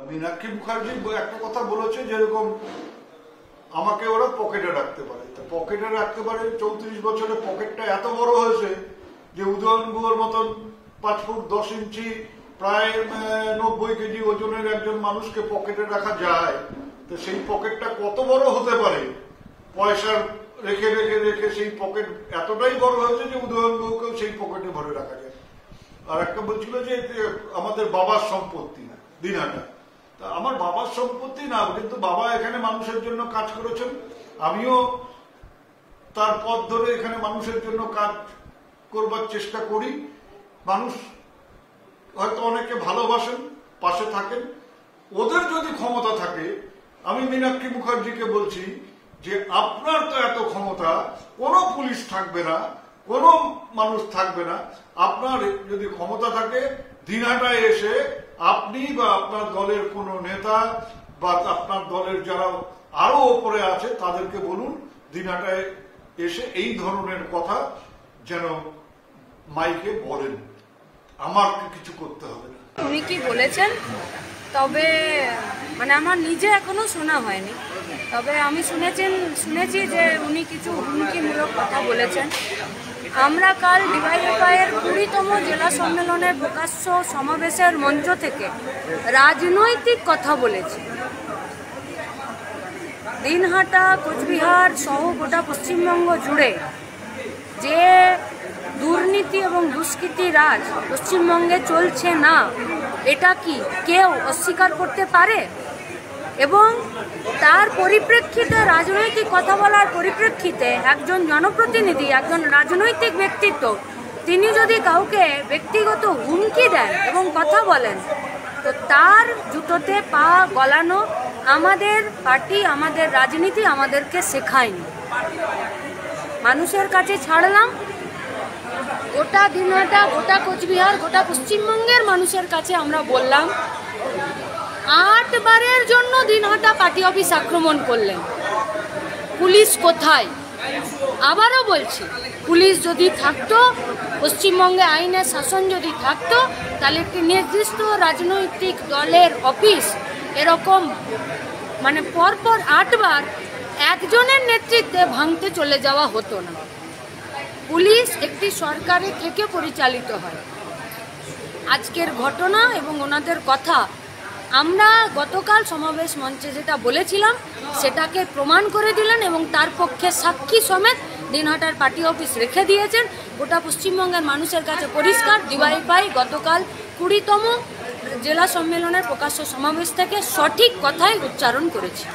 মীনাক্ষী মুখার্জি একটা কথা বলেছে, যেরকম আমাকে ওরা পকেটে রাখতে পারে, পকেটে রাখতে পারে। 34 বছরে পকেটটা এত বড় হয়েছে যে উদয়ন গুহর মতন 5 ফুট 10 ইঞ্চি প্রায় 90 কেজি ওজনের একজন মানুষকে পকেটে রাখা যায়। তো সেই পকেটটা কত বড় হতে পারে, পয়সা রেখে রেখে রেখে সেই পকেট এতটাই বড় হয়েছে যে উদয়ন গুহকেও সেই পকেটে ভরে রাখা যায়। আর একটা বলছিল যে আমাদের বাবার সম্পত্তি না দিনহাটা। তা আমার বাবার সম্পত্তি না, কিন্তু বাবা এখানে মানুষের জন্য কাজ করেছেন, আমিও তার পথ ধরে এখানে মানুষের জন্য কাজ করবার চেষ্টা করি। মানুষ হয়তো অনেকে ভালোবাসেন, পাশে থাকেন। ওদের যদি ক্ষমতা থাকে, আমি মীনাক্ষী মুখার্জিকে বলছি যে আপনার তো এত ক্ষমতা, কোনো পুলিশ থাকবে না, কোনো মানুষ থাকবে না। আপনার যদি ক্ষমতা থাকে, দিনহাটায় এসে আপনি বা আপনার দলের কোনো নেতা বা আপনার দলের যারা আরো ওপরে আছে তাদেরকে বলুন দিনহাটায় এসে এই ধরনের কথা যেন মাইকে বলেন, আমার কিছু করতে হবে না। উনি কি বলেছেন তবে মানে আমার নিজে এখনো শোনা হয়নি, তবে আমি শুনেছি যে উনি কিছু হুমকিমূলক কথা বলেছেন। আমরা কাল ডিওয়াইএফআইয়ের 20তম জেলা সম্মেলনের প্রকাশ্য সমাবেশের মঞ্চ থেকে রাজনৈতিক কথা বলেছি। দিনহাটা, কোচবিহার সহ গোটা পশ্চিমবঙ্গ জুড়ে যে দুর্নীতি এবং দুষ্কৃতি রাজ পশ্চিমবঙ্গে চলছে না, এটা কি কেউ অস্বীকার করতে পারে? এবং তার পরিপ্রেক্ষিতে, রাজনৈতিক কথা বলার পরিপ্রেক্ষিতে একজন জনপ্রতিনিধি, একজন রাজনৈতিক ব্যক্তিত্ব, তিনি যদি কাউকে ব্যক্তিগত হুমকি দেন এবং কথা বলেন, তো তার জুতোতে পা গলানো আমাদের পার্টি, আমাদের রাজনীতি আমাদেরকে শেখায়নি। মানুষের কাছে ছাড়লাম, গোটা দিনহাটা, গোটা কোচবিহার, গোটা পশ্চিমবঙ্গের মানুষের কাছে আমরা বললাম, 8 বারের জন্য দিনহাটা পার্টি অফিস আক্রমণ করলেন, পুলিশ কোথায়? আবারও বলছি, পুলিশ যদি থাকতো, পশ্চিমবঙ্গে আইনের শাসন যদি থাকতো, তাহলে একটি নির্দিষ্ট রাজনৈতিক দলের অফিস এরকম মানে পরপর 8 বার একজনের নেতৃত্বে ভাঙতে চলে যাওয়া হতো না। পুলিশ একটি সরকারের থেকে পরিচালিত হয়। আজকের ঘটনা এবং ওনাদের কথা আমরা গতকাল সমাবেশ মঞ্চে যেটা বলেছিলাম সেটাকে প্রমাণ করে দিলেন এবং তার পক্ষে সাক্ষী সমেত দিনহাটার পার্টি অফিস রেখে দিয়েছেন। গোটা পশ্চিমবঙ্গের মানুষের কাছে পরিষ্কার, ডিওয়াইএফআই গতকাল 20তম জেলা সম্মেলনের প্রকাশ্য সমাবেশ থেকে সঠিক কথাই উচ্চারণ করেছে।